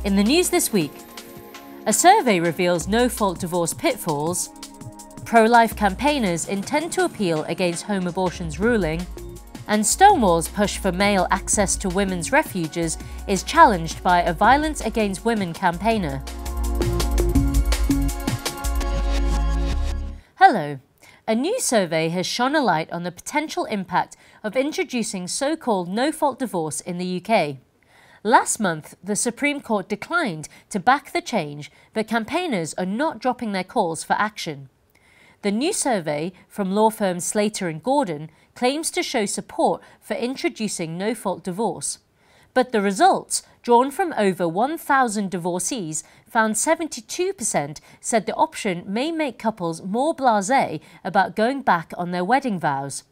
In the news this week, a survey reveals no-fault divorce pitfalls, pro-life campaigners intend to appeal against home abortion's ruling, and Stonewall's push for male access to women's refuges is challenged by a violence against women campaigner. Hello. A new survey has shone a light on the potential impact of introducing so-called no-fault divorce in the UK. Last month, the Supreme Court declined to back the change, but campaigners are not dropping their calls for action. The new survey from law firm Slater & Gordon claims to show support for introducing no-fault divorce. But the results, drawn from over 1,000 divorcees, found 72% said the option may make couples more blasé about going back on their wedding vows.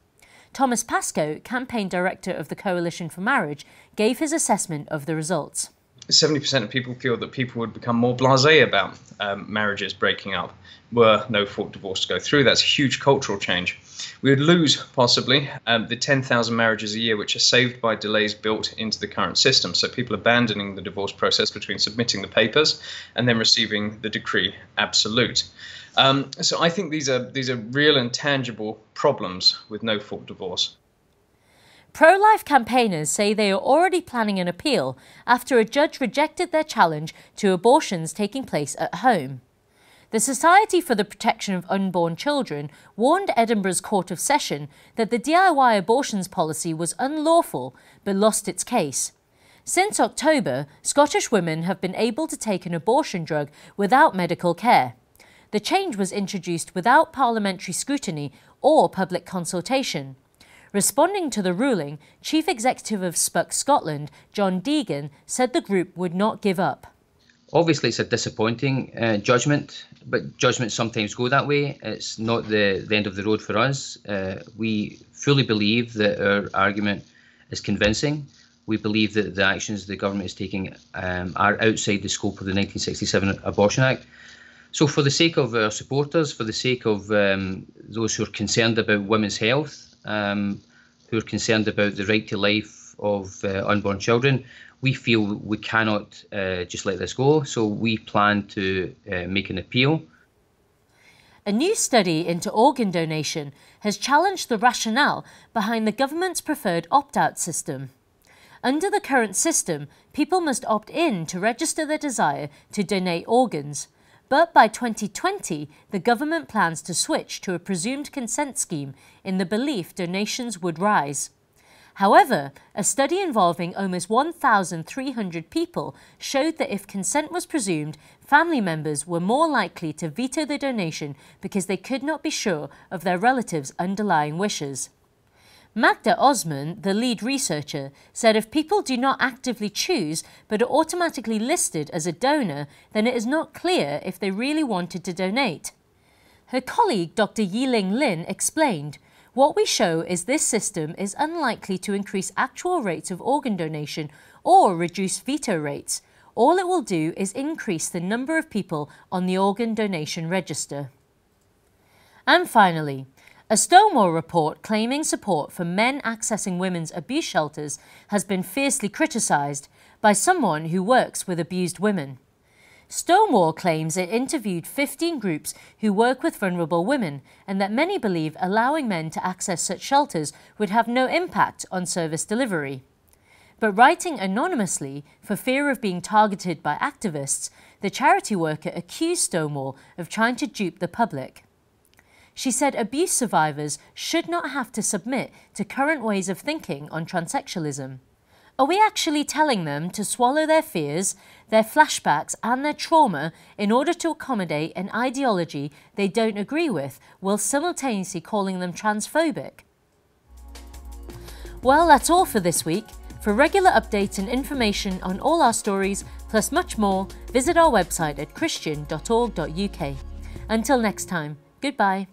Thomas Pascoe, campaign director of the Coalition for Marriage, gave his assessment of the results. 70% of people feel that people would become more blasé about marriages breaking up were no-fault divorce to go through. That's a huge cultural change. We would lose, possibly, the 10,000 marriages a year which are saved by delays built into the current system. So people abandoning the divorce process between submitting the papers and then receiving the decree absolute. So I think these are real and tangible problems with no-fault divorce. Pro-life campaigners say they are already planning an appeal after a judge rejected their challenge to abortions taking place at home. The Society for the Protection of Unborn Children warned Edinburgh's Court of Session that the DIY abortions policy was unlawful but lost its case. Since October, Scottish women have been able to take an abortion drug without medical care. The change was introduced without parliamentary scrutiny or public consultation. Responding to the ruling, Chief Executive of SPUC Scotland, John Deegan, said the group would not give up. Obviously, it's a disappointing judgment, but judgments sometimes go that way. It's not the end of the road for us. We fully believe that our argument is convincing. We believe that the actions the government is taking are outside the scope of the 1967 Abortion Act. So for the sake of our supporters, for the sake of those who are concerned about women's health, who are concerned about the right to life of unborn children, we feel we cannot just let this go, so we plan to make an appeal. A new study into organ donation has challenged the rationale behind the government's preferred opt-out system. Under the current system, people must opt in to register their desire to donate organs. But by 2020, the government plans to switch to a presumed consent scheme in the belief donations would rise. However, a study involving almost 1,300 people showed that if consent was presumed, family members were more likely to veto the donation because they could not be sure of their relatives' underlying wishes. Magda Osman, the lead researcher, said if people do not actively choose but are automatically listed as a donor, then it is not clear if they really wanted to donate. Her colleague, Dr. Yiling Lin, explained, "What we show is this system is unlikely to increase actual rates of organ donation or reduce veto rates. All it will do is increase the number of people on the organ donation register." And finally, a Stonewall report claiming support for men accessing women's abuse shelters has been fiercely criticised by someone who works with abused women. Stonewall claims it interviewed 15 groups who work with vulnerable women and that many believe allowing men to access such shelters would have no impact on service delivery. But writing anonymously for fear of being targeted by activists, the charity worker accused Stonewall of trying to dupe the public. She said abuse survivors should not have to submit to current ways of thinking on transsexualism. Are we actually telling them to swallow their fears, their flashbacks and their trauma in order to accommodate an ideology they don't agree with, while simultaneously calling them transphobic? Well, that's all for this week. For regular updates and information on all our stories, plus much more, visit our website at christian.org.uk. Until next time, goodbye.